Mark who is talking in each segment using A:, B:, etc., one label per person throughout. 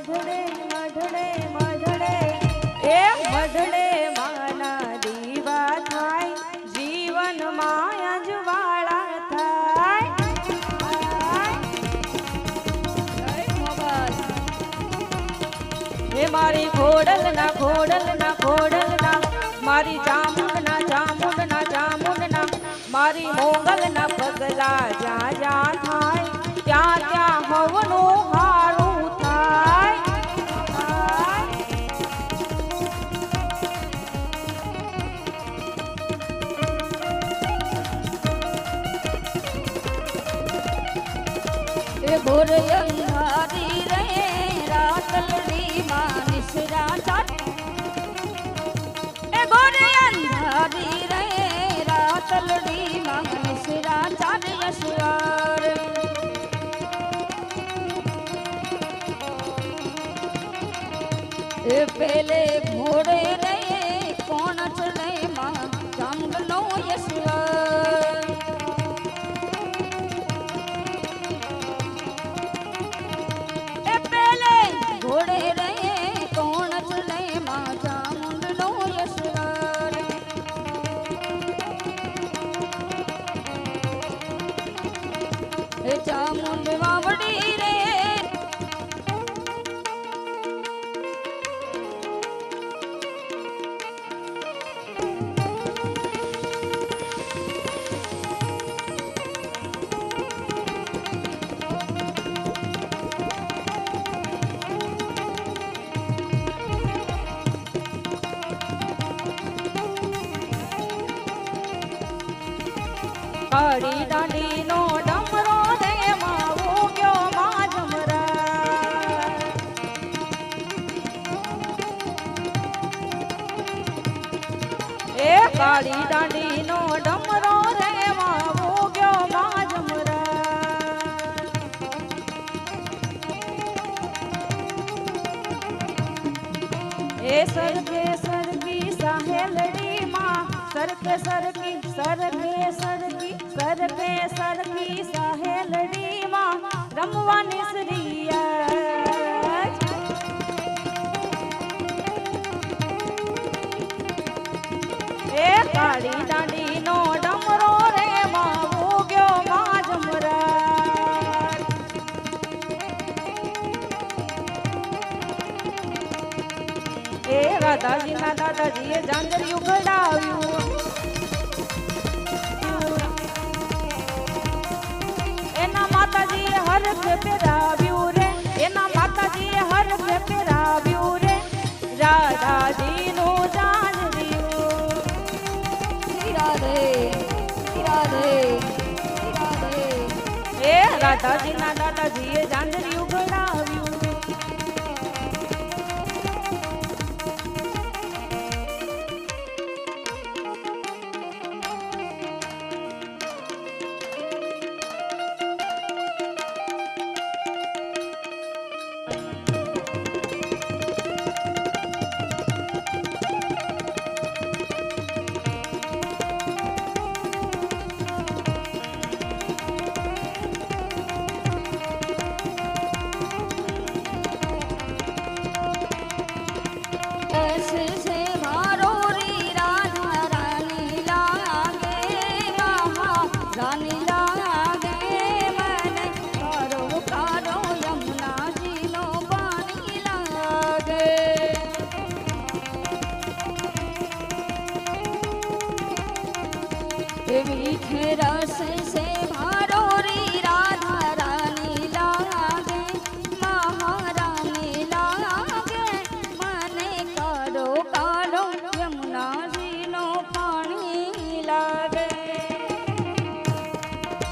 A: મઢડે મઢડે મઢડે એ મઢડે માના દીવા થાય જીવન માં અજવાળા થાય હે મારી ખોડલ ના મારી ચામુંડ ના મારી મોગલ ના પગલા જ્યાં જ્યાં થાય ત્યાં ત્યાં હવનું હારું થાય
B: એ ભોર અંધારી રે રાતલડી માં નિસરા ચાટ એ ભોર અંધારી રે રાતલડી માં નિસરા ચાટ યશવાર એ પેલે ઘોડે રે કોણ ચડે માં ચામુંડનો યશવાર ઘોડે રે કોણ ચડે માં ચામુંડનો યશવાર એ ચામુંડ વાવડી રે
A: કાળી દાંડી નો ડમરો રે માં ઉગ્યો માં જમરા એ કાળી દાંડી નો ડમરો રે માં ઉગ્યો માં જમરા એ સરગે સરગી સાહેલડી માં સરકે સરકી સાહેલડી માં રમવાની શ્રીયા એ કાળી દાંડી નો ડમરો રે માં ઉગ્યો માં જમરા એ રાધાજી ના દાદાજીએ જાંજરિયું ઘડાવ્યું એના માતાજીએ હરખ પહેરાવ્યું રે એના માતાજીએ હરખ પહેરાવ્યું રે રાધાજીનું જાંજરિયું
B: રાધે રાધે રાધે
A: એ રાધાજીના દાદાજીએ જાંજરિયું ઘડાવ્યું
B: मीठे रस से भरो री राधा रानी लागे महारानी लागे मने करो कालो यमुना जी नो पानी लागे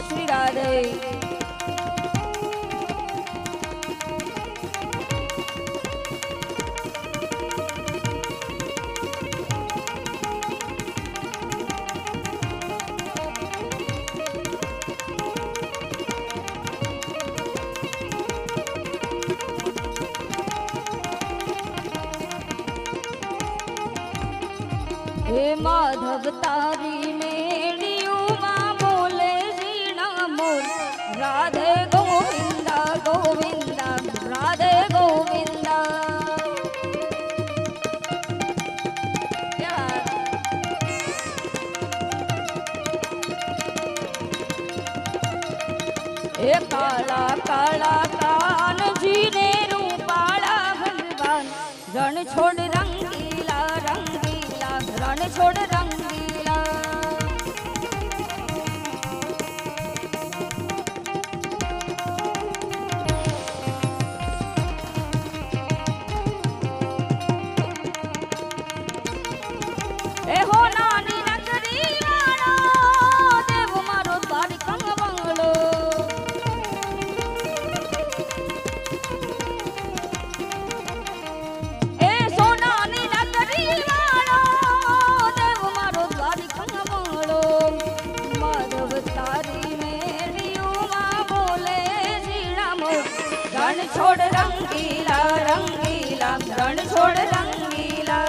B: श्री राधे हे माधव तारी मेड़ियों मां बोले जीना मोर राधे गोविंदा गोविंदा राधे गोविंदा રણ છોડ રંગીલા રંગીલા રણ છોડ રંગીલા એ હો નાની નગરી વાળો દેવ મારો દ્વારિકા બંગલો એ સોનાની નગરી વાળો દેવ મારો દ્વારિકા બંગલો માધવ તારી મેળીઓમાં બોલે શ્રી રામ રણ છોડ રંગીલા રંગીલા રણ છોડ રંગીલા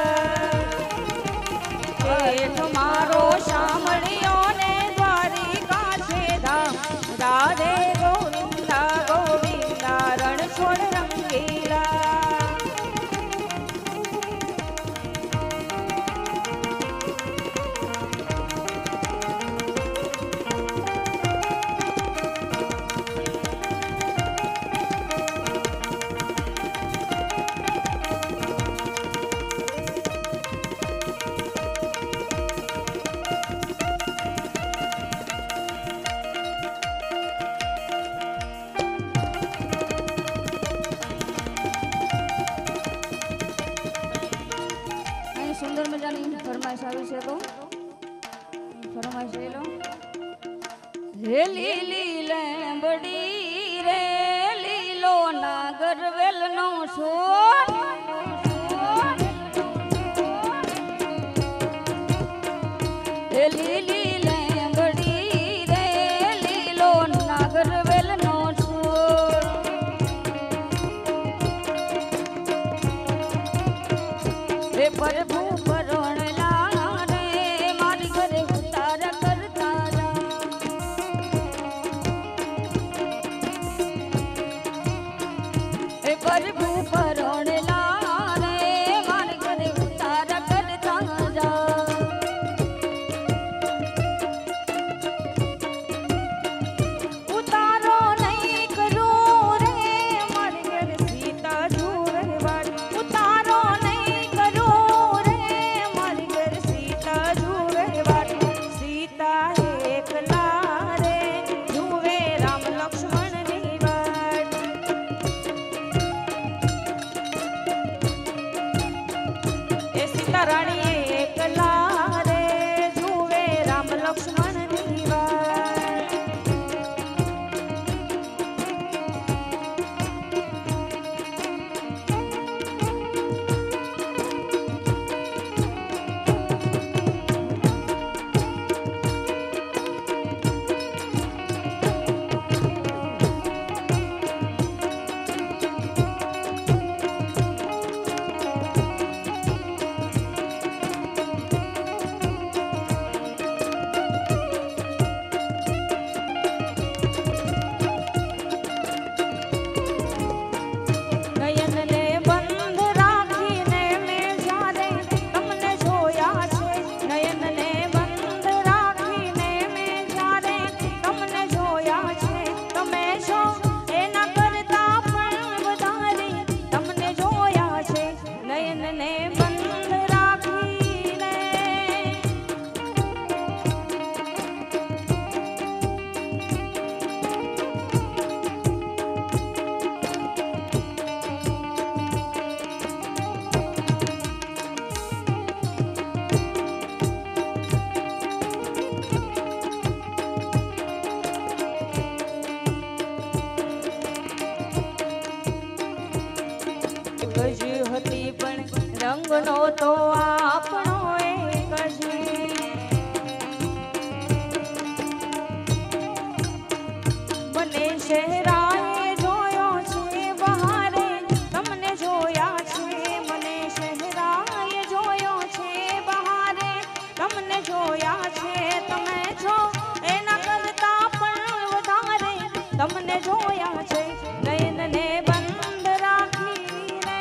A: મારો શામળિયો ને દ્વારિકા છે ધામ રાધે ગોવિંદા ગોવિંદા રણ છોડ રંગીલા
B: સુંદર મજાની ફરમાઈશ આવી છે તો ફરમાઈશ લઈ લો હે લીલી લેંબડી રે લીલો નાગર વેલનો છોડ હે લીલી લેંબડી રે લીલો નાગર વેલનો છોડ હે પ્રભુ રંગનો તો આપણો એક જ મને શહેરાએ જોયો છે બહારે તમને જોયા છે મને શહેરાએ જોયો છે બહારે તમને જોયા છે તમે છો એના કરતા પણ વધારે તમને જોયા છે નયનને બંધ રાખીને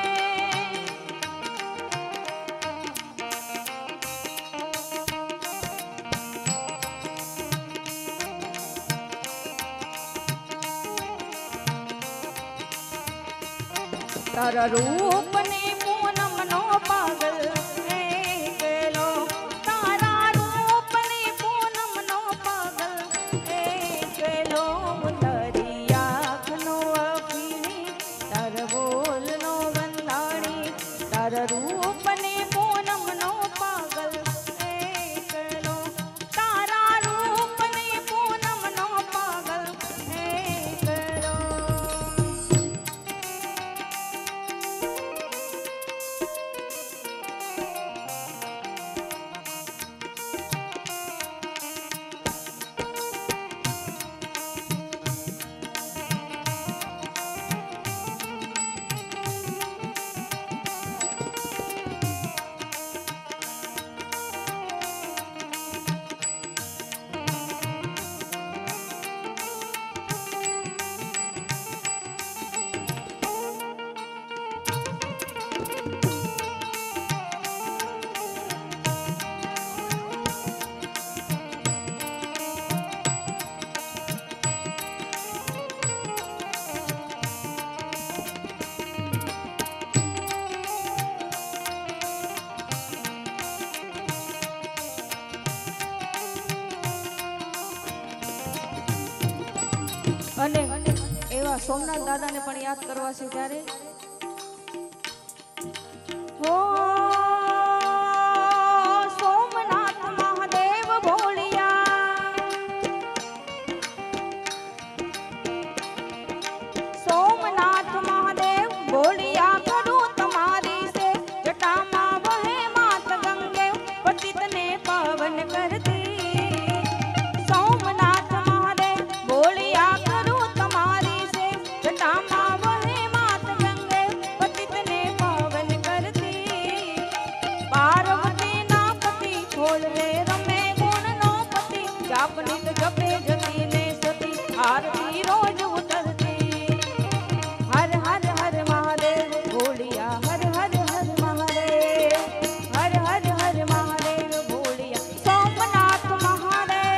A: તારા રૂપની પૂનમનો પાગલ એકલો, તારા રૂપની પૂનમનો પાગલ એકલો, તારી આંખનો અભિની, તારા બોલનો વંદાણી, તારા રૂપની પૂનમનો પાગલ એકલો, તારા રૂપની પૂનમનો પાગલ એકલો. અને એવા સોમનાથ દાદાને પણ યાદ કરવા છે ત્યારે હો સોમનાથ મહાદેવ ભોળિયા, સોમનાથ મહાદેવ ભોળિયા, કરું તમારી સે જટામાં વહે માત ગંગે, પતિતને પાવન કરતી. સોમનાથ મહાદેવ ભોળિયા, કરું તમારી સે જટામાં વહે માત ગંગે, પતિતને પાવન કરતી. પાર્વતીના પતિ ખોલવે રમે ગુણનો પતિ, જાપનિત જપે જતીને સતી, આરતી રોજ ઉતરતી. હર હર હર મહાદેવ ભોળિયા, હર હર હર મહાદેવ, હર હર હર મહાદેવ ભોળિયા, સોમનાથ મહાદેવ.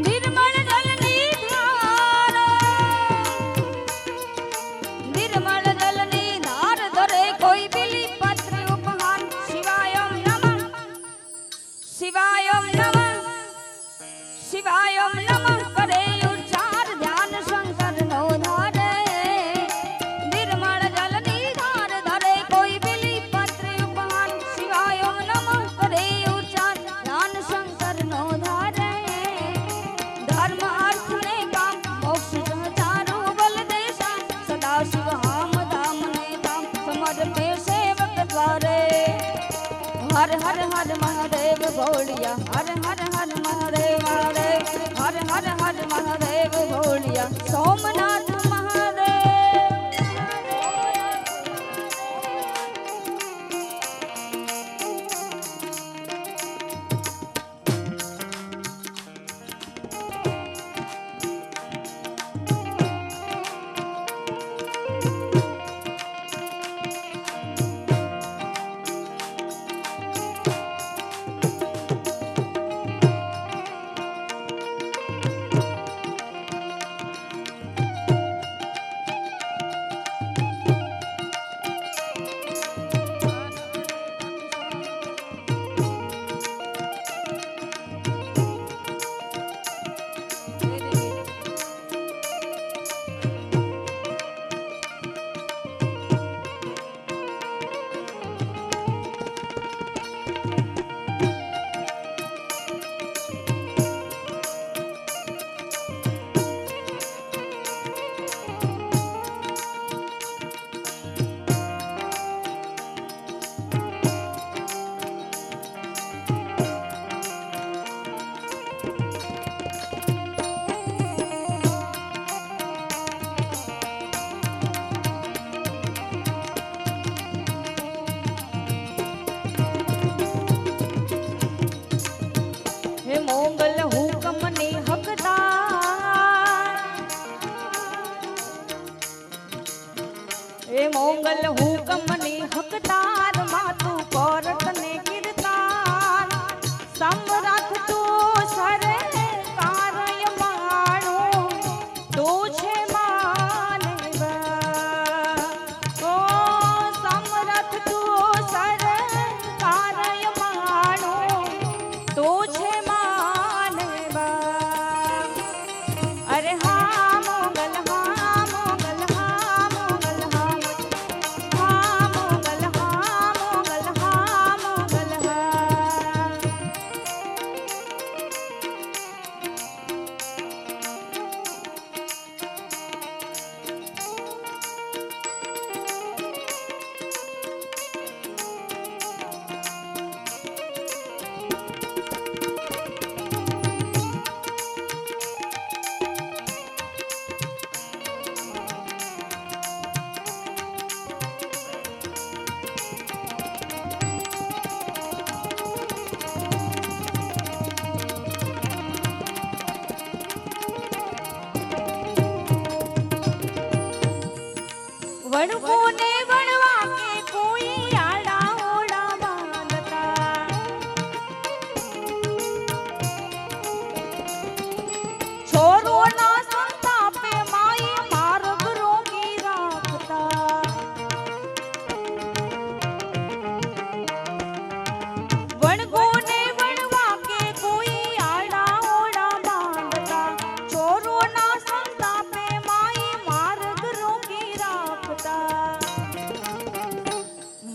A: નિર્મળ જલની ધાર, નિર્મળ જલની ધાર ધરે કોઈ બિલી પત્ર ઉપહાર. શિવાયમ નમઃ, શિવાયમ નમઃ, શિવાયમ નમઃ કરે ઉચ્ચાર, ધ્યાન શંકરનો ધારે. નિર્મળ જલની ધાર ધરે કોઈ બિલી પત્ર ઉપહાર. શિવાયમ નમઃ કરે ઉચ્ચાર, ધ્યાન શંકરનો ધારે. ધર્મ અર્થ ને કામ મોક્ષ સહચારો બલ દેશા, સદા શિવ હામ ધામ ને ધામ સમર્પે સેવક દ્વારે. હર હર હર મહાદેવ ભોળિયા, હર હર હર મહાદેવ મહાદેવ, હર હર હર મહાદેવ ભોળિયા, સોમનાથ મહાદેવ.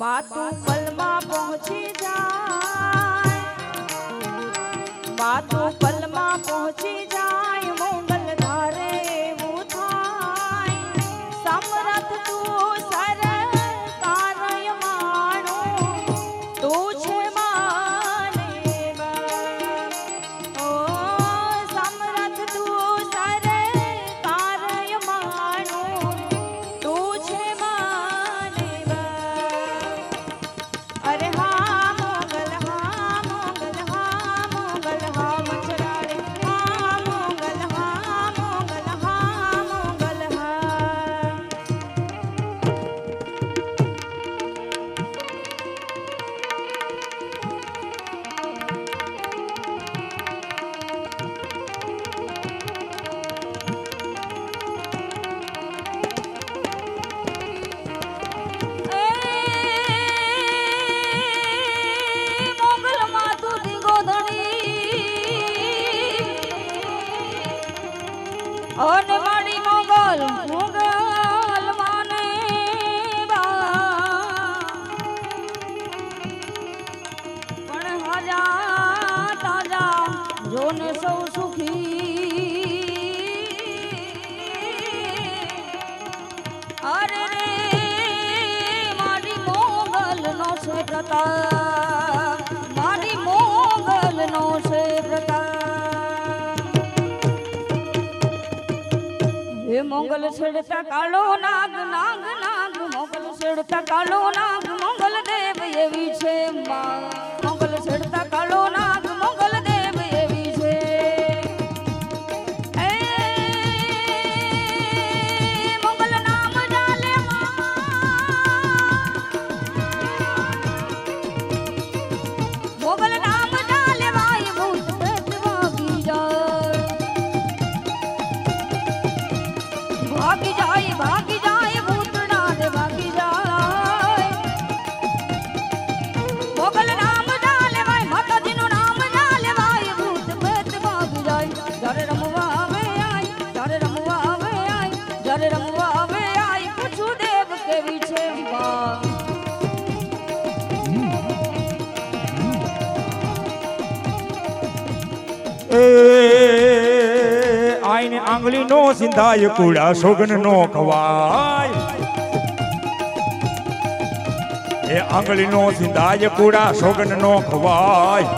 B: માતું પલમાં પહોંચી જાય, માતું પલમાં પહોંચી જાય, મોગલ ધારે એવું થાય, સમરથ તું સરકારય માણું, તું છે માનેવા, ઓ સમરથ તું સરકારય માણું, તું છે માનેવા. અરે હા મોગલ હા મોગલ હા મોગલ હા મચરાડે, હા મોગલ હા મોગલ હા મોગલ હા. મોગલ માતું દીગો ધણી અને માડી મોગલ મોગલ માને પણ હાજા તાજા જોને સૌ સુખી. અરે રે મારી મોગલ નો છે પ્રતાપ, મારી મોગલ નો છે પ્રતાપ. હે મોગલ છેડતા કાળો નાગ નાગ નાગ, મોગલ છેડતા કાળો નાગ, મોગલ દેવ એવી છે માં. મોગલ છેડતા કાળો નાગ, મોગલ દેવ એવી છે. એ મોગલ નામ જાલે મોગલ નામ જાલે વાય ભૂત પ્રેત ભાગી જાય, ભાગી જાય ભાગી જાય ભૂતડા રે ભાગી જાય. મોગલ નામ જાલે વાય, માતાજીનું નામ જાલે વાય, ભૂત પ્રેત ભાગી જાય. જ્યારે રમવા આવે આય, જ્યારે રમવા આવે આય, જ્યારે રમવા આવે આય, પૂછું દેવ કેવી છે માં.
C: આઈને આંગળી નો સિંધાય, કુડા સોગન નો ખવાય. એ આંગળી નો સિંધાય, કુડા સોગન નો ખવાય.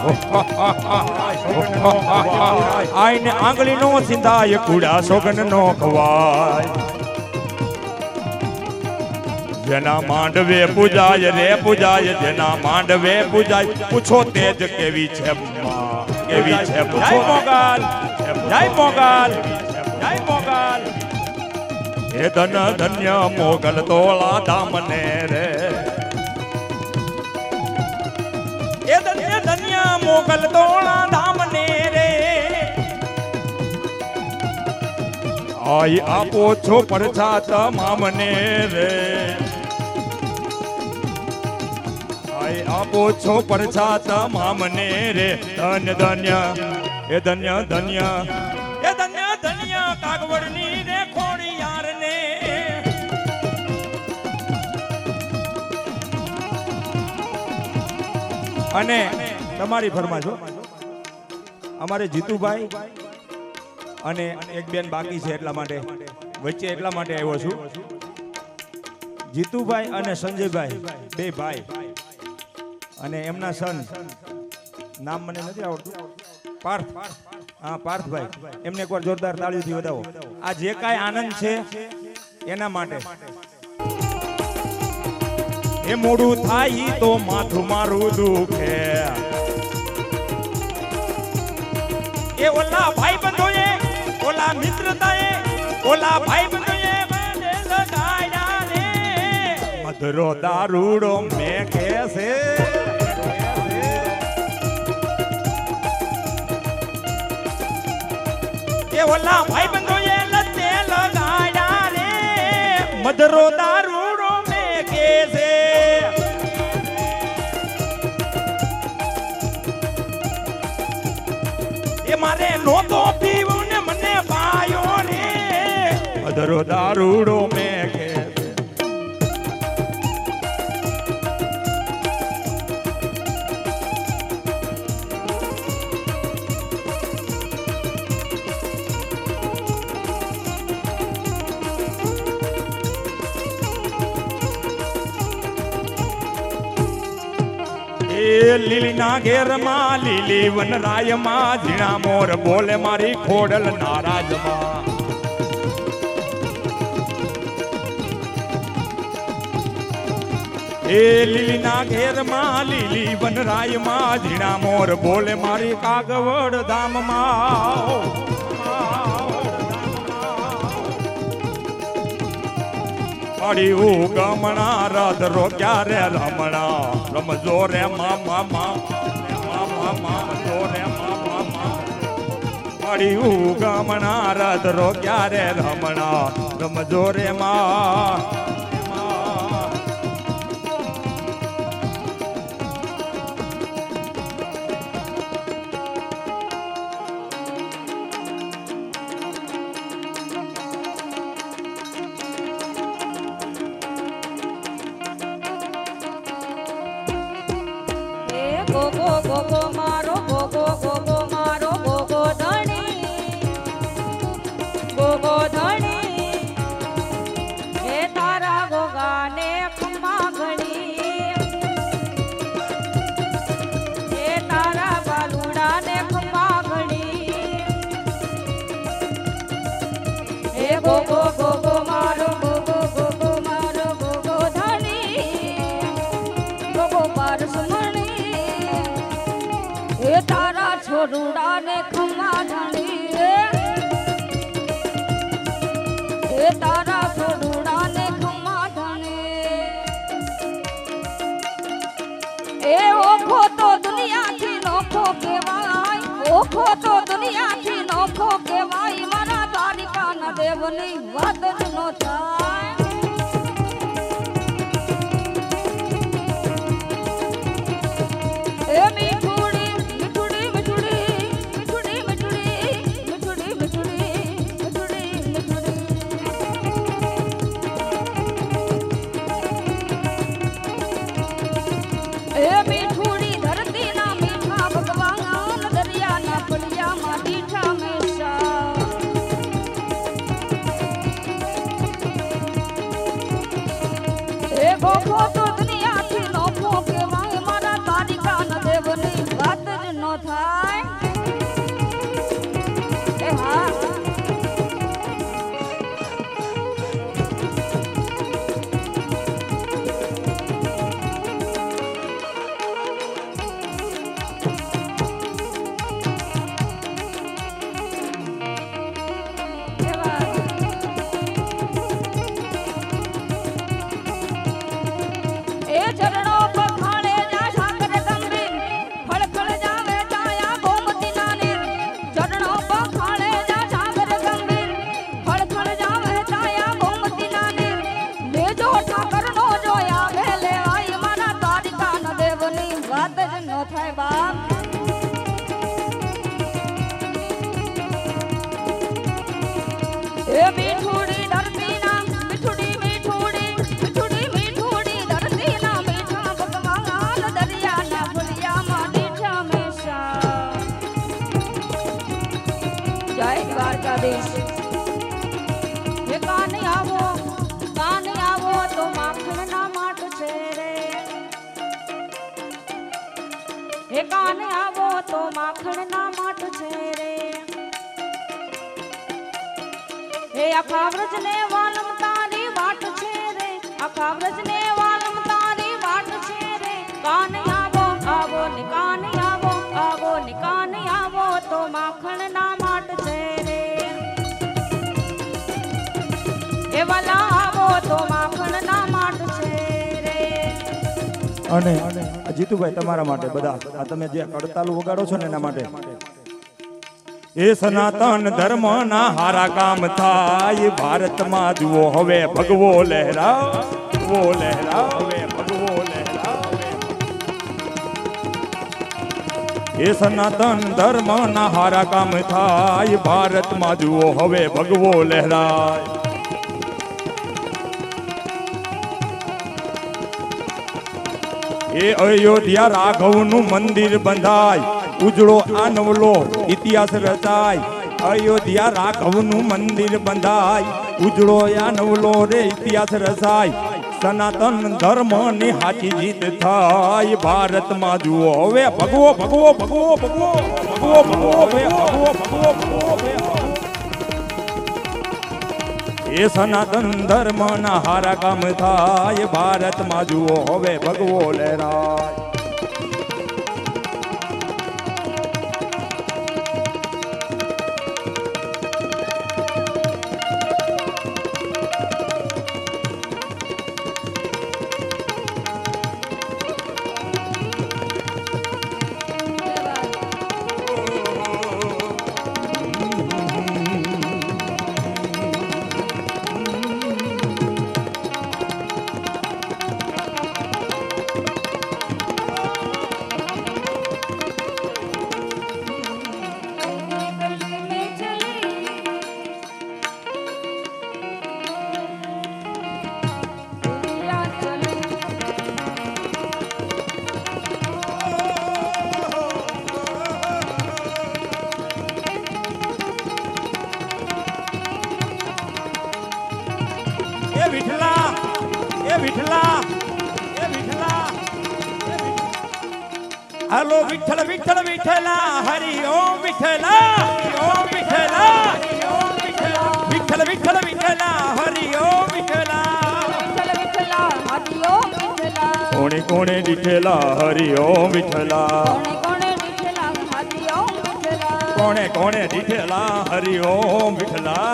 C: આઈને આંગળી નો સિંધાય, કુડા સોગન નો ખવાય. જેના માંડવે પૂજાય રે પૂજાય, જેના માંડવે પૂજાય, પૂછો તેજ કેવી છે માં, કેવી છે પૂછો. મોગલ જય મોગલ જય મોગલ. હે ધન ધન્ય મોગલ તોળા ધામને રે, હે ધન્ય ધન્ય મોગલ તોળા ધામને રે. આઈ આપો છો પરછાત મામને રે, આઈ આપો છો પરછાત મામને રે. ધન્ય ધન્ય એ ધન્ય ધન્ય એ ધન્ય ધન્ય કાગવડની રે ખોડિયાર ને. અને તમારી ફરમાજો અમારે જીતુભાઈ અને એક બેન બાકી છે, એટલા માટે વચ્ચે એટલા માટે આવ્યો છું. જીતુભાઈ અને સંજયભાઈ બે ભાઈ અને એમના સન, નામ મને નથી આવડતું, પાર્થ. હા પાર્થભાઈ, એમને એકવાર જોરદાર તાળીઓથી વધાવો. આ જે કાંઈ આનંદ છે એના માટે. એ મોડું થાય તો માથું મારું દુખે, એ ઓલા ભાઈ બંધોએ, ઓલા મિત્રતાએ, ઓલા ભાઈ બંધોએ લગાડ્યા રે. મધરો દારૂડો મેં કેસે, એ ઓલા ભાઈ બંધોએ લતે લગાડ્યા રે. મધરો દારૂડો મેં કેસે. એ મારે નહોતો પીવું ને મને પાયો રે. મધરો દારૂડો મેં કેસે. એ લીલીના ઘેરમાં લીલી વનરાયમાં ઝીણા મોર બોલે મારી ખોડલ નારાજમાં એ લીલીના ઘેરમાં લીલી વનરાયમાં ઝીણા મોર બોલે મારી કાગવડ ધામમાં અડિયું ગમણા રદ રોક્યા રે રમણા રમજો રે મામા મામજો રે મામા અડિયું ગમણા રદ રોક્યા રે રમણા રમજો રે મા
B: ગોગો ગોગો મારો ગોગો ગોગો મારો ગોગો ધણી હે તારા ગોગાને ખમ્મા ઘણી હે તારા બાલુડાને ખમ્મા ઘણી હે ગોગો ગોગો મારો ગોગો ગોગો મારો ગોગો ધણી ગોગો પારસમણી એ તારા છોરુડા ને ખમ્મા ધણી એ તારા છોરુડા ને ખમ્મા ધણી એ ઓખો તો દુનિયાથી નોખો કહેવાય ઓખો તો દુનિયાથી નોખો કહેવાય મારા દ્વારિકાના દેવની વાત જ નો થાય એ મીઠુડી મીઠુડી મીઠુડી મીઠુડી મીઠુડી મીઠુડી મીઠુડી મીઠુડી મીઠુડી એ મીઠુડી ધરતીના મીઠા ભગવાન દરિયાના પડિયામાં દીઠા મેષા એ ગોખો તો દુનિયાથી નોખો કહેવાય મારા દ્વારિકાના દેવની વાત જ ન થાય એ હા એ ચરણો પખાણે જા સાગર ગંભીર ફળફળ જાવે છાયા ગોમતી નાની ચરણો પખાણે જા સાગર ગંભીર ફળફળ જાવે છાયા ગોમતી નાની લેજો ઠાકરનો જોયા ભેલે આઈ મારા દ્વારિકાના દેવની વાત જ ન થાય બાપ એ મીઠુડી ધરતીના મીઠુડી મીઠુડી મીઠુડી મીઠુડી ધરતીના મીઠા ભગવાન દરિયાના ફળિયામાં દીઠા મેષા જય દ્વારકાધીશ હે કાને આવો તો માખણના માટ છે રે હે કાને આવો તો માખણના માટ છે રે હે આખા વ્રજને વાલમ તારી વાટ છે રે આખા વ્રજને વાલમ તારી વાટ છે રે કાને આવો ને કાને આવો ને કાને આવો તો માખણના માટ છે રે એ વાલા આવો તો માખણના માટ છે રે
D: અને જીતુભાઈ તમારા માટે બધા આ તમે જે કડતાલું વગાડો છો ને એના માટે
C: એ સનાતન ધર્મના હારા કામ થાય ભારતમાં જુઓ હવે ભગવો લહેરાવ ભગવો લહેરાવ હવે ભગવો લહેરાવ એ સનાતન ધર્મના હારા કામ થાય ભારતમાં જુઓ હવે ભગવો લહેરાય એ અયોધ્યા રાઘવનું મંદિર બંધાય ઉજળો આ નવલો ઇતિહાસ રચાય અયોધ્યા રાઘવનું મંદિર બંધાય ઉજળો આ નવલો રે ઇતિહાસ રચાય સનાતન ધર્મ ની હાચી જીત થાય ભારતમાં જુઓ હવે ભગવો ભગવો ભગવો ભગવો ભગવો ભગવો હવે ભગવો ભગવો ભગવો હવે એ સનાતન ધર્મ ના હારા કામ થાય ભારતમાં જુઓ હવે ભગવો લહેરાય હાલો વિઠ્ઠલ વિઠ્ઠલ વિઠ્ઠલા હરિ ઓમ વિઠ્ઠલા ઓમ વિઠ્ઠલા વિઠ્ઠલ વિઠ્ઠલ વિઠ્ઠલા હરિ ઓમ વિઠ્ઠલા કોણે કોણે દીઠેલા હરિ ઓમ વિઠ્ઠલા કોણે કોણે દીઠેલા હરિ ઓમ વિઠ્ઠલા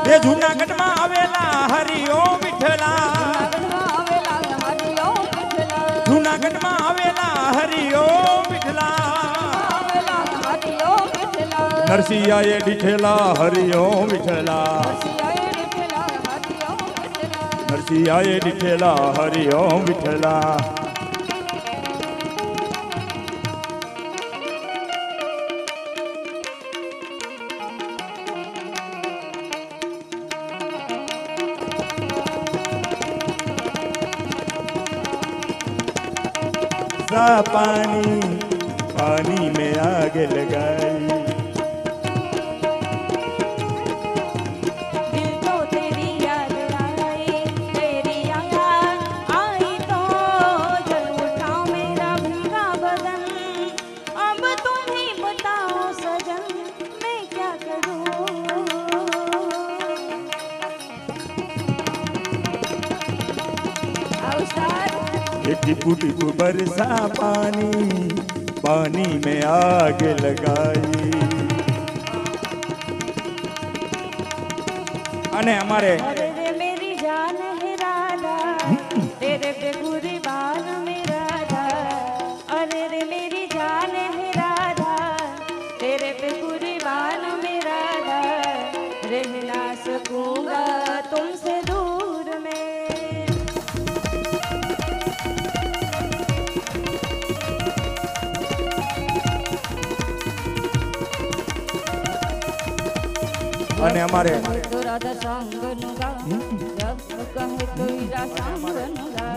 C: એ જૂનાગઢમાં આવેલા હરિ ઓમ વિઠ્ઠલા જૂનાગઢમાં આવેલા હરિ ઓમ વિઠ્ઠલા નરસિંહાએ દીઠેલા હરિ ઓમ વિઠ્ઠલા નરસિંહાએ દીઠેલા હરિ ઓમ વિઠ્ઠલા पानी पानी में आग लगाई
B: दिल तो तेरी याद आई तेरी याद आई तो जल उठा मेरा भीगा बदन अब तुम ही बताओ सजन मैं क्या करूं
C: टिपू टिपू बरसा पानी पानी में आग लगाई અને અમારે
B: मेरी जान है राधा तेरे पे कुर्बान मेरा राधा अरे रे मेरी जान है राधा तेरे पे कुर्बान मेरा राधा रह ना सकूंगा तुमसे दूर में
C: અને અમારે
A: तो राधा सांग नुगा जब कहे तो हीरा सांग नुगा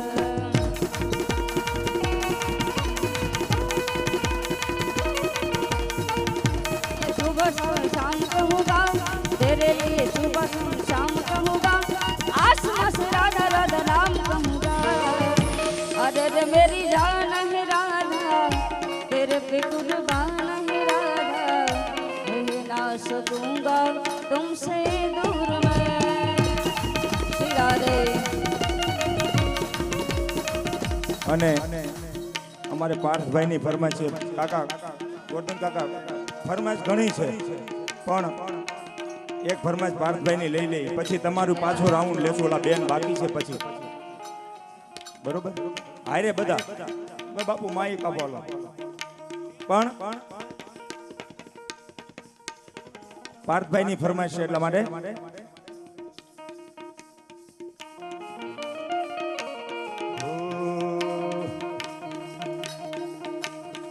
A: सुबह शाम कहूँगा तेरे लिए सुबह शाम कहूँगा आसमां से राधा राधा नाम कहूँगा अरे रे मेरी जान है राधा तेरे पे कुर्बान है राधा रह ना सकूंगा तुमसे दूर मैं श्री राधे
C: અને અમારે પાર્થભાઈની ફરમાઈશ છે કાકા ગોટન કાકા ફરમાઈશ ઘણી છે પણ એક ફરમાઈશ પાર્થભાઈની લઈ લઈ પછી તમારું પાછો રાઉન્ડ લેશું ઓલા બેન બાકી છે પછી બરોબર હારે બધા બાપુ માઈ કાપો પણ પાર્થભાઈની ફરમાઈશ છે એટલા માટે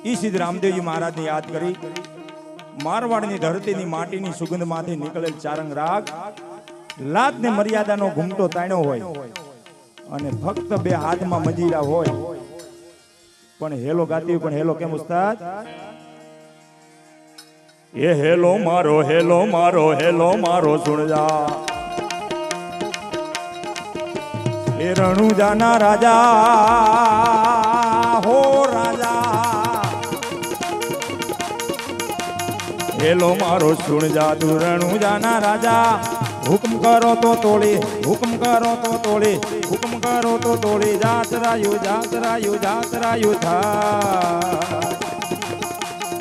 C: ઈ સિદ્ધ રામદેવજી મહારાજને યાદ કરી મારવાડની ધરતીની માટીની સુગંધમાંથી નીકળેલ ચારંગ રાગ લાતને મર્યાદાનો ઘૂમટો તાણ્યો હોય અને ફક્ત બે હાથમાં મંજીરા હોય પણ હેલો ગાતી પણ હેલો કેમ ઉસ્તાદ એ હેલો મારો સુણ જા
D: રણુજાના રાજા હો રાજા હેલો મારો સુણ જા તું રણુજાના રાજા હુકમ કરો તો તોડી હુકમ કરો તો તોડી હુકમ કરો તો તોડી જાતરાયું થા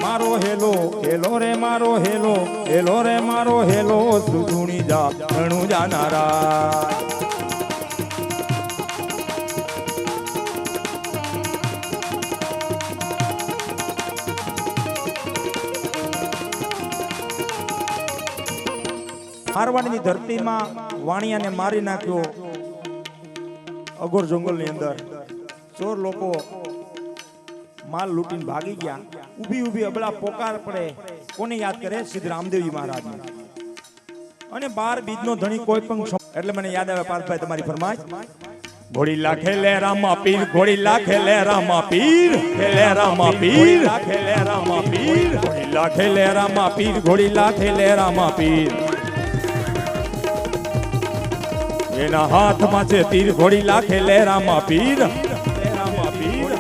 D: મારો હેલો હેલો રે મારો હેલો હેલો રે મારો હેલો સુધુણી જા રણુજાના રાજા મારવાડની ધરતીમાં વાણિયાને મારી નાખ્યો અઘોર જંગલની અંદર ચોર લોકો માલ લૂંટીને ભાગી ગયા ઊભી ઊભી અબળા પોકાર પડે કોને યાદ કરે સિદ્ધ રામદેવજી મહારાજ અને 12 બીજનો ધણી કોઈ પણ એટલે મને યાદ આવે પાર્થભાઈ તમારી ફરમાઈશ ઘોડી લાખે લે રામા પીર ઘોડી લાખે લે રામા પીર ખેલે રામા પીર ખેલે રામા પીર ઘોડી લાખે લે રામા પીર ઘોડી લાખે લે રામા પીર એના હાથમાં છે તીર ઘોડી લાખે લે રામા પીર રામા પીર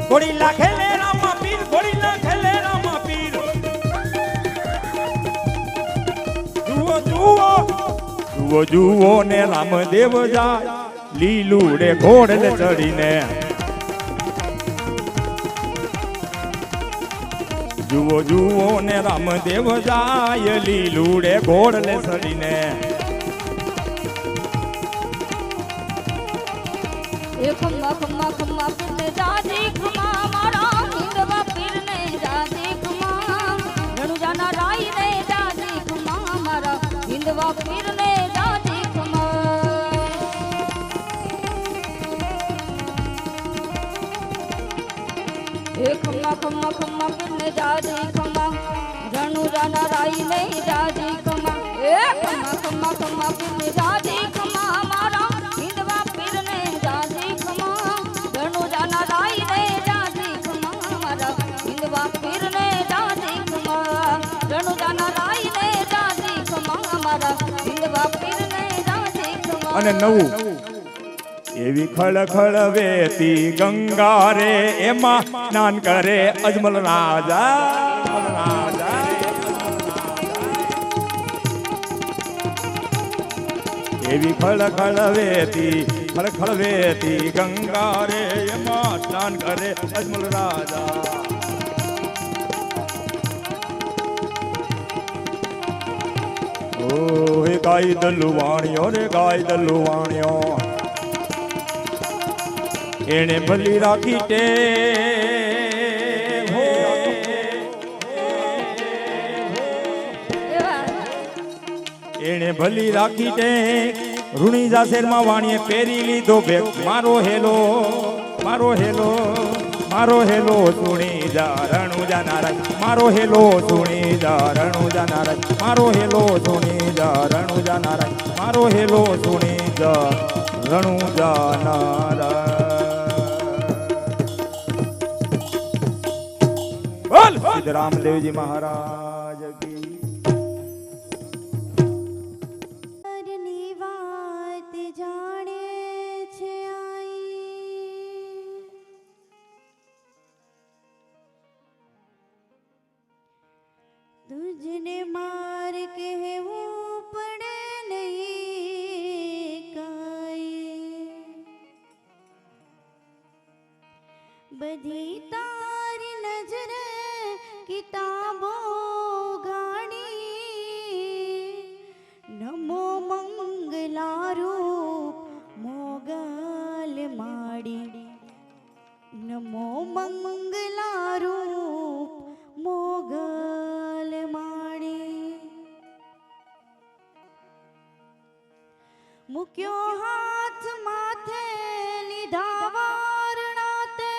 D: ઘોડી લાખે લે રામા પીર ઘોડી લાખે લે રામા પીર જુઓ જુઓ જુઓ જુઓ ને રામદેવ જાય લીલુડે ઘોડે ચડીને જુઓ જુઓ ને રામદેવ જાય લીલુડે ઘોડે ચડીને
A: ખમ્મા ખમ્મા ખમ્મા પીરને જાજી ખમ્મા મારા હિંદવા પીરને જાજી ખમ્મા રણુજાના રાઈને જાજી ખમ્મા મારા હિંદવા પીરને જાજી ખમ્મા ખમ્મા ખમ્મા ખમ્મા પીરને જાજી ખમ્મા રણુજાના રાઈને જાજી ખમ્મા ખમ્મા ખમ્મા ખમ્મા પીરને જાજી ખમ્મા મારા હિંદવા પીરને જાજી ખમ્મા રણુજાના રાઈને જાજી ખમ્મા મારા હિંદવા પીરને જાજી ખમ્મા રણુજાના રાઈને જાજી ખમ્મા મારા હિંદવા પીરને જાજી ખમ્મા
D: અને નવું એવી ખળખળ વેતી ગંગા રે એમાં સ્નાન કરે અજમલ રાજા એવી ખળખળ વેતી ગંગા રે એમાં સ્નાન કરે અજમલ રાજા ઓ હે ગાય દલુવાણિયો રે ગાય દલુવાણિયો એને ભલી રાખી તે એને ભલી રાખી તે રૂણી જાસેરમાં વાણીએ પહેરી લીધો ભેગ મારો હેલો મારો હેલો મારો હેલો સુણી જા રણુજા નારાજ મારો હેલો સુણી જા રણુજા નારાજ મારો હેલો સુણી જા રણુજા નારાજ મારો હેલો સુણી જા રણુજા નારાજ બોલ સિદ્ધ રામદેવજી મહારાજ કી
B: तुझने मार कहવું પડે નહીં કાઈ બધી તારી નજરે કિતાબો ગાડી નમો મંગલા રૂપ મોગલ માડી નમો મંગલા રૂપ મોગલ માડી મૂક્યો હાથ માથે લીધા વારણા તે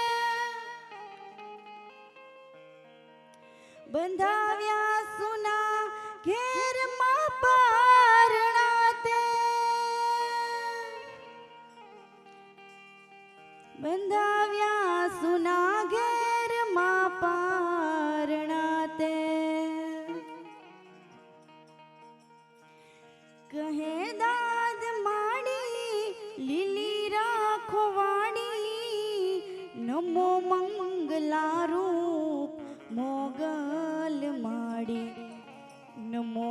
B: બંધાવ્યા સુના ઘેરમાં પારણા તે બંધાવ્યા સુના ઘેરમાં પારણા તે કહે દાદ માડી આંખો વાળી નમો મંગલારૂપ મોગલ માડી નમો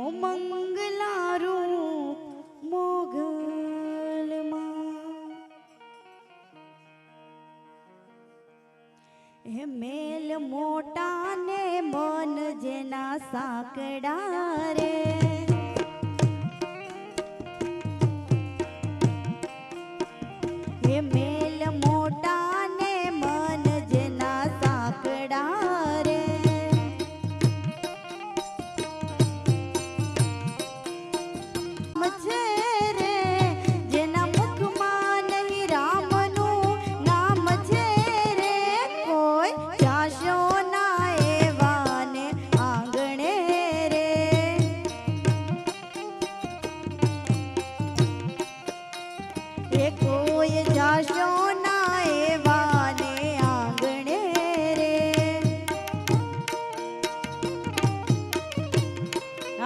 B: મંગલારૂપ મોગલ માં હે મેલ મોટા ને મન જેના સાંકડા રે હે મેલ મોટા ને મન જેના સાંકડા રે છે રે જેના મુખમાં નહીં રામનું નામ છે રે કોઈ જાશો ના એવાને આંગણે રે એ કોઈ જાશો ના એવાને આંગણે રે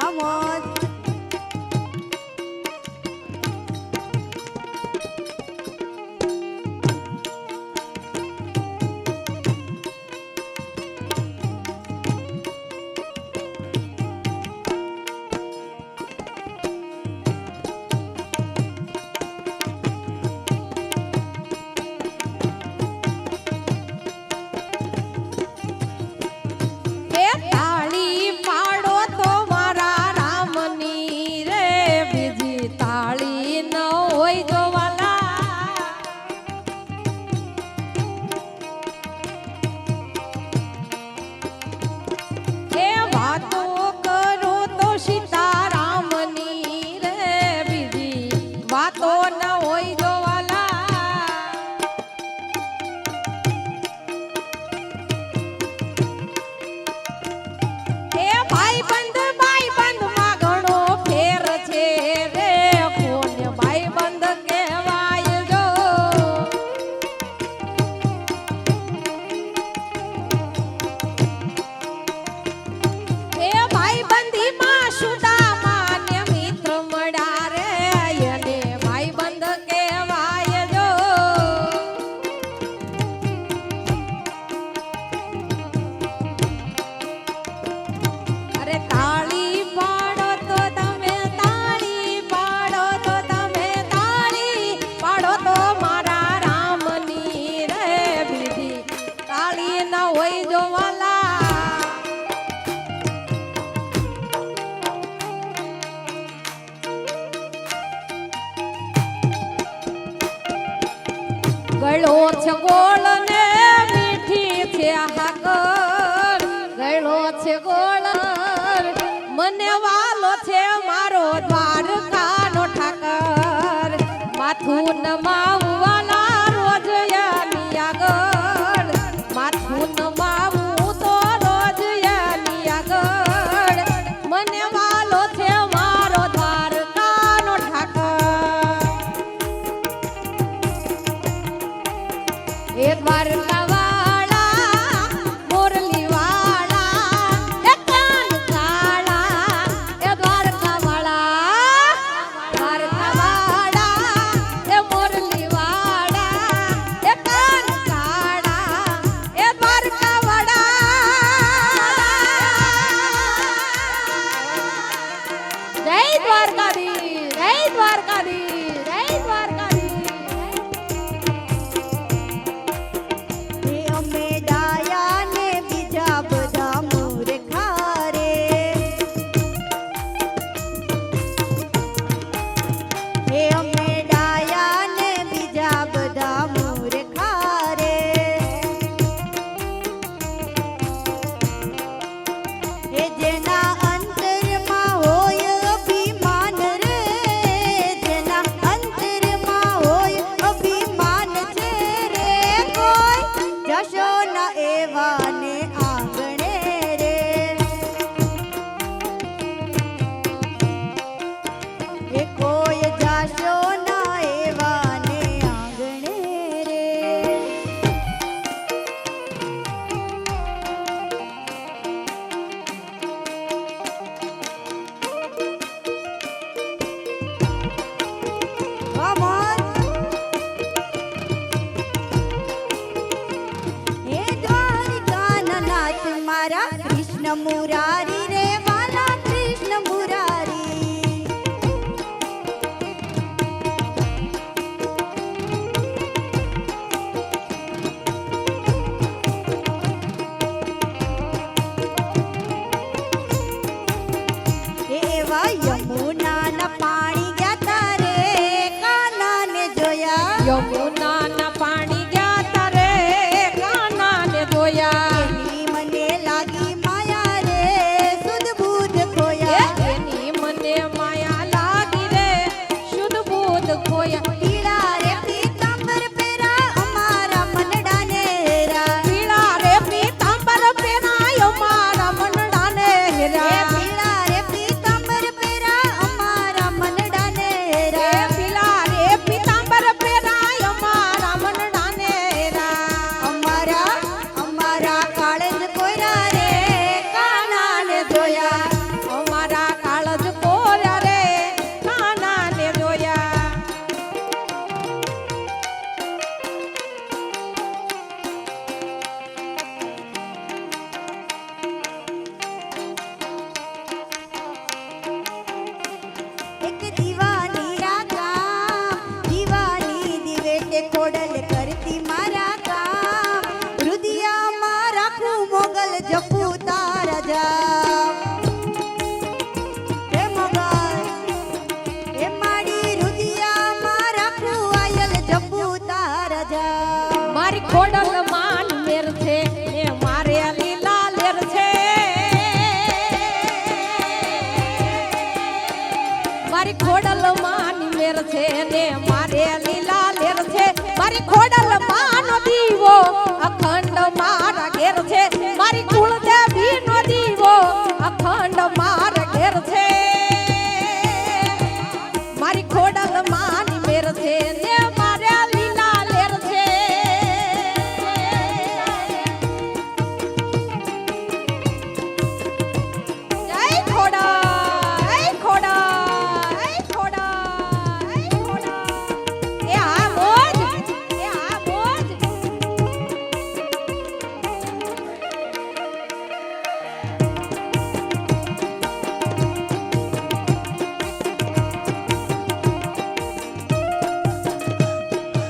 B: આમોદ ગળો છે ગોળ ને મીઠી છે હાકર ગળો છે ગોળ મને વાલો છે મારો દ્વારકાનો ઠાકર માથું નમાવું વાલા રોજ યાની આગળ માથું નમાવું તો રોજ યાની આગળ મને વાલો છે મારો દ્વારકાનો ઠાકર એ દ્વારકા વાળા મોરલી વાળા એ કાન કાળા એ દ્વારકા વાળા એ મોરલી વાળા એ કાન કાળા એ દ્વારકા વાળા જય દ્વારકાધીશ જય દ્વારકાધીશ જય દ્વારકાધીશ મુરારી રે વાલા કૃષ્ણ મુરારી એવા યમુનાના પાણી ગયા તારે કાનાને જોયા
A: યમુનાના પાણી ગયા તારે કાનાને જોયા
B: એની મને લાગી માયા રે સુધ બુધ ખોયા
A: એની મને માયા લાગી રે શુદ્ધ બોધ ખોયા
B: પીળા રે પીતાંબર પેરા અમારા મનડાને હેરા
A: પીળા રે પીતાંબર પહેરાયો મારા મનડાને
B: એ
A: હેરા
B: પીળા રે પીતાંબર પેરા અમારા મનડાને
A: એ
B: હેરા
A: પીળા રે પીતાંબર પહેરાયો મારા મનડાને હેરા
B: અમારા અમારા કાળજ કોયરા રે કાનાને જોયા
A: અમારા કાળજ કોર્યા રે કાનાને જોયા
B: એક દીવાની રાગા દીવાની દિવેટે ખોડલ કરતી મારા કામ રુદિયામાં રાખું મોગલ જપુ તારા જામ હે મોગલ હે માડી રુદિયામાં રાખું આયલ જપુ તારા જામ
A: મારી ખોડલ માન મેર છે ને મારે લીલા લેર છે મારી ખોડલ માન મેર છે ને મારે લીલા લેર છે મારી ખોડલ માન દીવો અખંડ મારા ઘેર છે મારી કુળદેવી નો દીવો અખંડ મારા ઘેર છે મારી ખોડલ માન મેર છે ને મારે લીલા લેર છે જય ખોડા જય ખોડા જય ખોડા જય ખોડા એ આ મોજ એ આ મોજ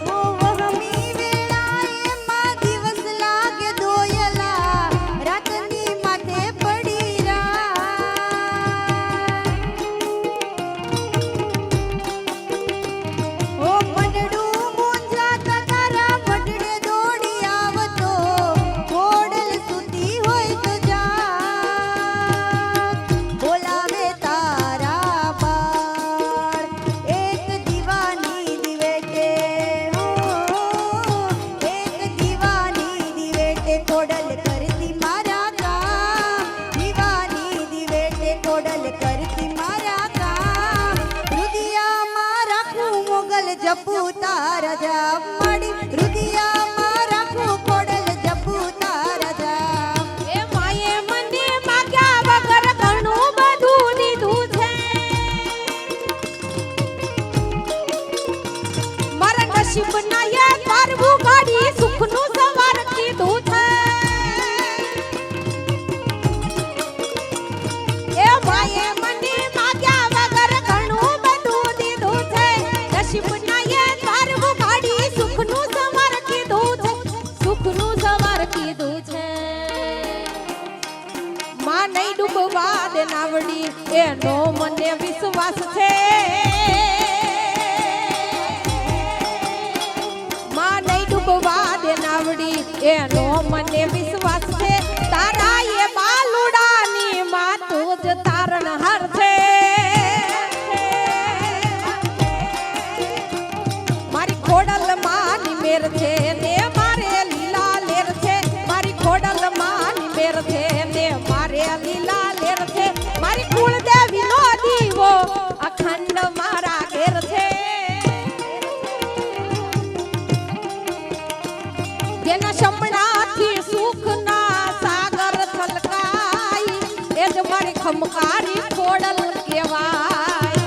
B: ઓ વહમી વેળાએ માં દિવસ લાગે દોયલા રાતની માથે પડી ઓ મનડું મૂંઝાતા તારા મઢડે દોડી આવતો ખોડલ સૂતી હોય તો જા બોલાવે તારા બાળ એક દીવાની દિવેટે એક દીવાની દિવેટે ખોડલ કરતી મારા કામ દીવાની દિવેટે ખોડલ કરતી મારા કામ રુદિયામાં રાખું મોગલ જપુ તારા જામ માડી રુદિયામાં રાખું ખોડલ જપુ તારા જામ
A: એ માએ મને માગ્યા વગર ઘણું બધું દીધું છે મારા નસીબના એ દ્વારવું ગાડી સુખનું સવાર કીધું છે એ માએ મને માગ્યા વગર ઘણું બધું દીધું છે નસીબના એ દ્વારવું ગાડી સુખનું સવાર કીધું છે સુખનું સવાર કીધું છે માં નહીં ડૂબવા દે નાવડી એનો મને વિશ્વાસ છે માં નહીં ડૂબવા દે નાવડી એનો મને વિશ્વાસ છે તારા એ બાલુડાની માં તું જ તારણહાર છે મારી ખોડલ માની મેર છે ને મારે લીલા લેર છે મારી ખોડલ માની મેર છે ને મારે લીલા લેર છે મારી કુળદેવી નો દીવો અખંડ મારા ઘેર છે જેના શમણાથી સુખના સાગર છલકાય એ જ મારી ખમકારી ખોડલ કહેવાય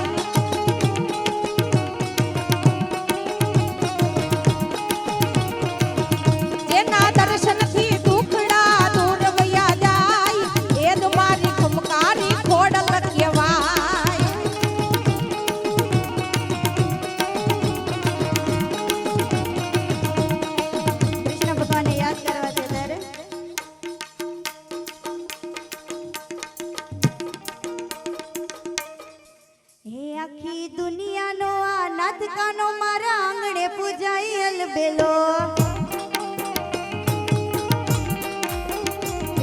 A: જેના દર્શનથી દુખડા દૂર વયા જાય એ જ
B: અલબેલો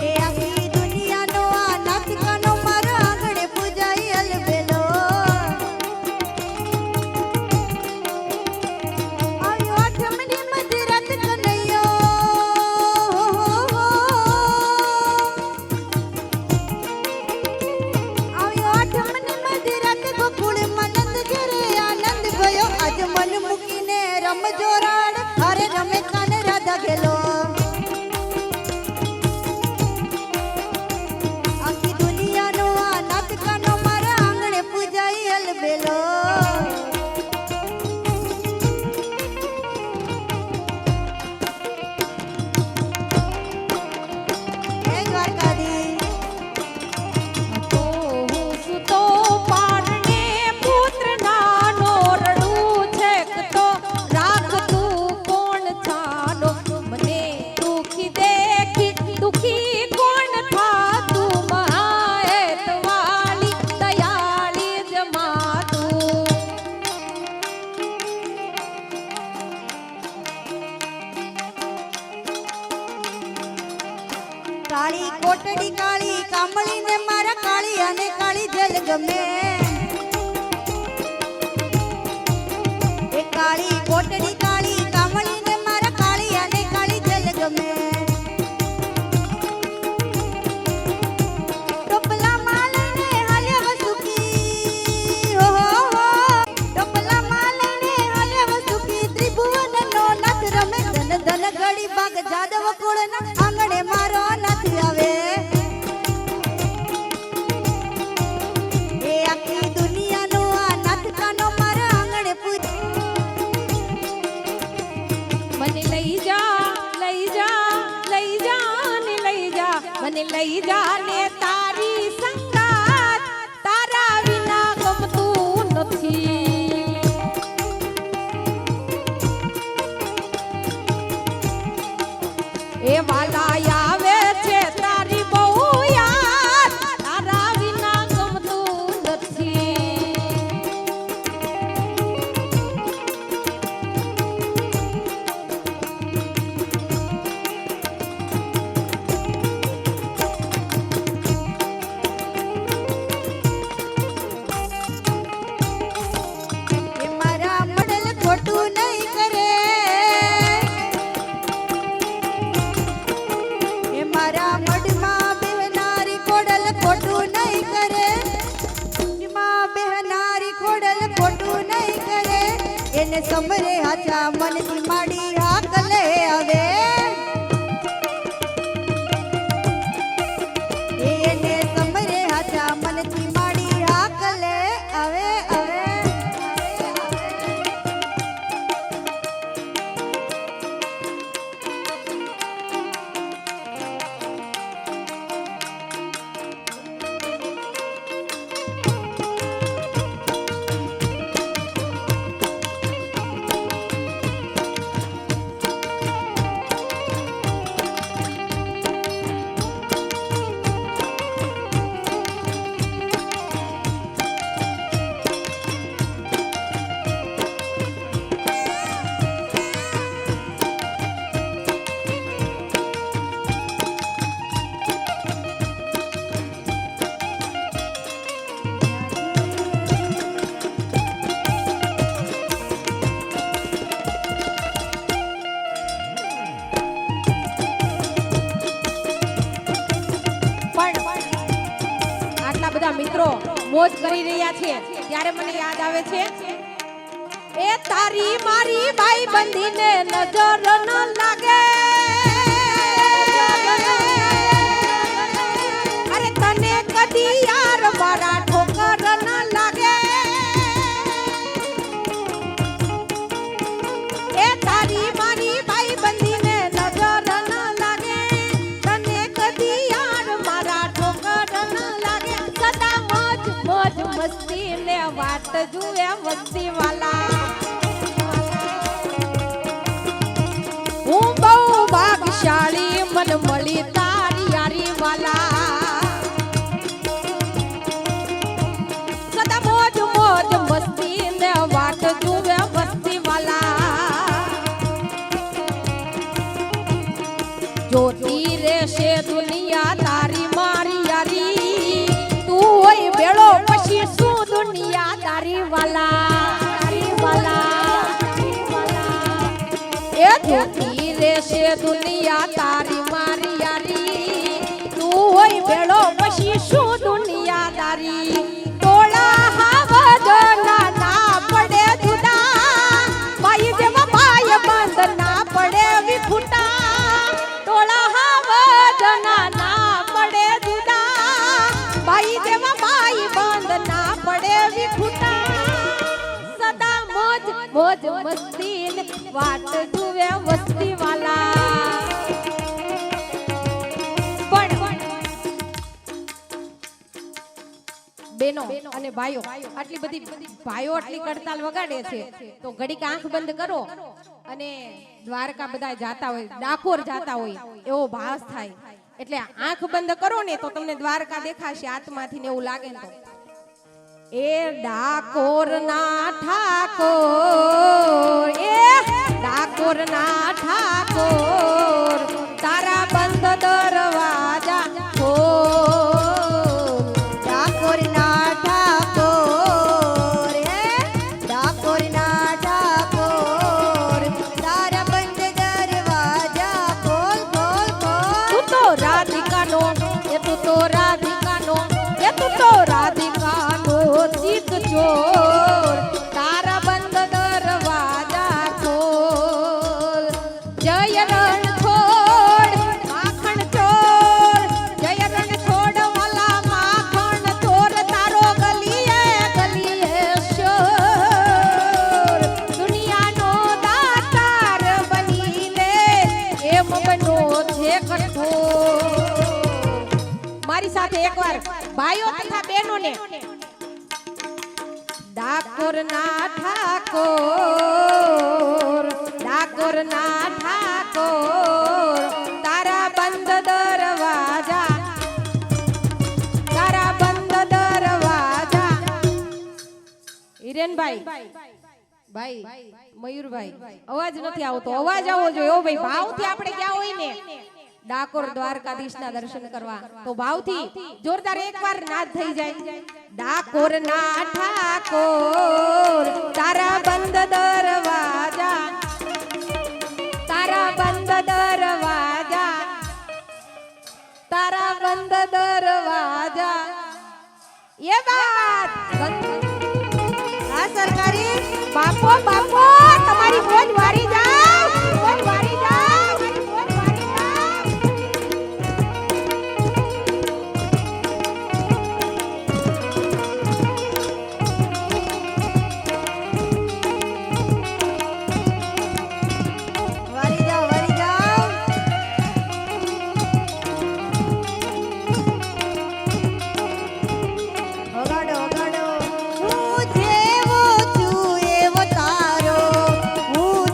B: એ આખી દુનિયાનો આ નાટકાનો મારા આંગણે પૂજાય અલબેલો આવ્યો આઠમની મધરાત કનૈયો આવ્યો આઠમની મધરાત ગોકુળમાં નંદ ઘેરે આનંદ ગયો આજ મન મૂકીને રમજો રાડ અરે રમે કાને રાધા ગેલો આખી દુનિયાનો આ નાટકાનો મારા આંગણે પૂજાય અલબેલો હે દ્વારકાધીશ
A: તો હું સુતો પારણે પુત્ર નાનો રડું છેક તો રાખ તું કોણ છાનો મને દુખી દેખી દુખી કોણ થા તું મહાએત વાલી દયાળી જમા તું
B: કાળી કોટડી કાળી કામળી ને મારા કાળી અને કાળી જલ ગમે એ કાળી કોટડી કાળી કામળી ને મારા કાળી અને કાળી જલ ગમે ટોપલામાં લઈને હાલ્યા વસુકી હો ટોપલામાં લઈને હાલ્યા વસુકી ત્રિભુવનનો નાથ રમે ધન ધન ઘડી બાગ જાદવ કુળના આંગણે મારો નાથ આવે એ આખી દુનિયાનો આ નાટકાનો મારા આંગણે પૂજ
A: મને લઈ જા લઈ જા લઈ જા ને લઈ જા મને લઈ જા ને તારી સંગાત તારા વિના ગમતું નથી એ વાલા આવે છે તારી બહુ યાદ તારા વિના ગમતું નથી
B: એ મારા મડલ ખોટું નહીં કરે એ મારા મડમાં બેહનારી ખોડલ ખોટું નહીં કરે મડમાં બેહનારી ખોડલ ખોટું નહીં કરે એને સમરે હાચા મનથી માડી હાક લે આવે એને સમરે હાચા મનથી માડી હાક લે આવે આવે
A: આટલા બધા મિત્રો મોજ કરી રહ્યા છે ત્યારે મને યાદ આવે છે એ તારી મારી ભાઈ બંધીને નજર ન લાગે અરે તને કદી યાર મારા ઠોકર ન લાગે એ તારી મારી ભાઈ બંધીને નજર ન લાગે તને કદી યાર મારા ઠોકર ન લાગે સદા મોજ મોજ મસ્તી ને વાટ જુએ વસ્તી વાલા હું બહુ ભાગશાળી મન મળી તારી યારી વાલા સદા મોજ મોજ મસ્તી ને વાટ જુએ વસ્તી વાલા
B: જોતી રહેશે દુનિયા તારી મારી યારી તું હોય ભેળો પછી શું દુનિયા તારી વાલા એ જોતી રહેશે દુનિયા તારી મારી યારી તું હોય ભેળો પછી શું દુનિયા તારી ટોળા હાવજના ના પડે જુદા ભાઈ જેવા ભાઈ બંધ ના પડે વિખુટા ટોળા હાવજના ના પડે જુદા ભાઈ જેવા ભાઈ બંધ ના પડે વિખુટા સદા મોજ મોજ મસ્તી વાટ જુએ વસ્તી વાલા બેનો અને ભાઈઓ આટલી બધી ભાઈઓ આટલી કડતાલ વગાડે છે તો ઘડીક આંખ બંધ કરો અને દ્વારકા બધા જાતા હોય ડાકોર જાતા હોય એવો ભાસ થાય એટલે આંખ બંધ કરો ને તો તમને દ્વારકા દેખાશે આત્માથી ને એવું લાગે ને તો એ ડાકોર ના ઠાકોર તારા બંધ દરવાજા ખોલ ડાકોર ના ઠાકોર તારા બંધ દરવાજા ખોલ તું તો રાધિકાનો ચિત ચોર તારા બંધ દરવાજા ખોલ જય રણ છોડ માખણ ચોર જય રણ છોડ વાલા માખણ ચોર તારો ગલીએ શોર દુનિયાનો દાતાર બની લે એમ બનો છે કઠોર મારી સાથે એકવાર ભાઈઓ તથા બહેનોને ડાકોર ના ઠાકોર તારા બંધ દરવાજા હિરેનભાઈ ભાઈ મયુરભાઈ અવાજ નથી આવતો અવાજ આવવો જોઈએ ઓ ભાઈ ભાવથી આપણે ક્યાં હોય ને ડાકોર દ્વારકાધીશના દર્શન કરવા તો ભાવથી જોરદાર એકવાર નાદ થઈ જાય ડાકોર ના ઠાકોર તારા બંધ દરવાજા એ વાત આ સરકારી બાપો તમારી મોજ વારી જાવ
E: હું જેવો છું એવો તારો હું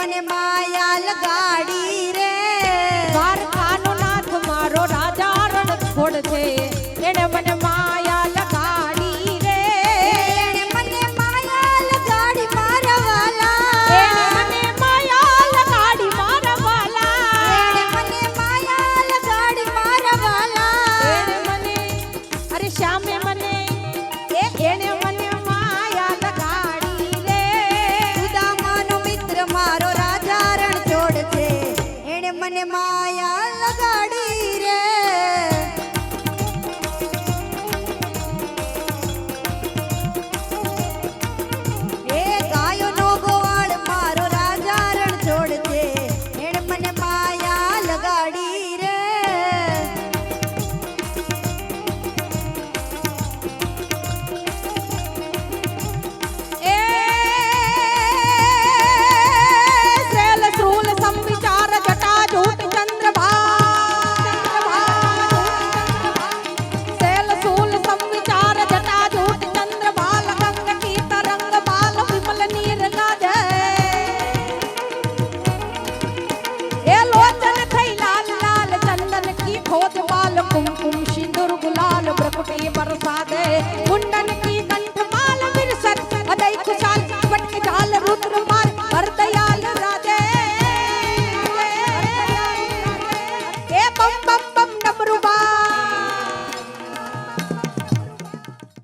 B: મને માયા લગાડી રે
A: દ્વારકાનો નાથ મારો રાજા રણ છોડ છે એને મને માયા લગાડી રે
B: એણે મને માયા લગાડી મારા વાલા
A: એને મને માયા લગાડી મારા વાલા
B: એણે મને માયા લગાડી મારા વાલા
A: એને મને અરે શ્યામે મને એને મને માયા લગાડી રે
B: સુદામાનો મિત્ર મારો રાજા રણ છોડ છે એણે મને માયા લગાડી રે એ ગાયોનો ગોવાળ મારો રાજા રણ છોડ છે એણે મને માયા લગાડી રે
A: એ સેલ શ્રૂલ સંવિચાર જટા જૂટ ચંદ્રભા સેલ શ્રૂલ સંવિચાર જટા જૂટ ચંદ્રભાલ ગંગ કી તરંગ બાલ વિમલ નીર લાજ એ લોચન થઈ લાલ લાલ ચંદન की खोज बाल कुमकुम सिंदूर गुलाल प्रकुटी बरसा दे मुंडन की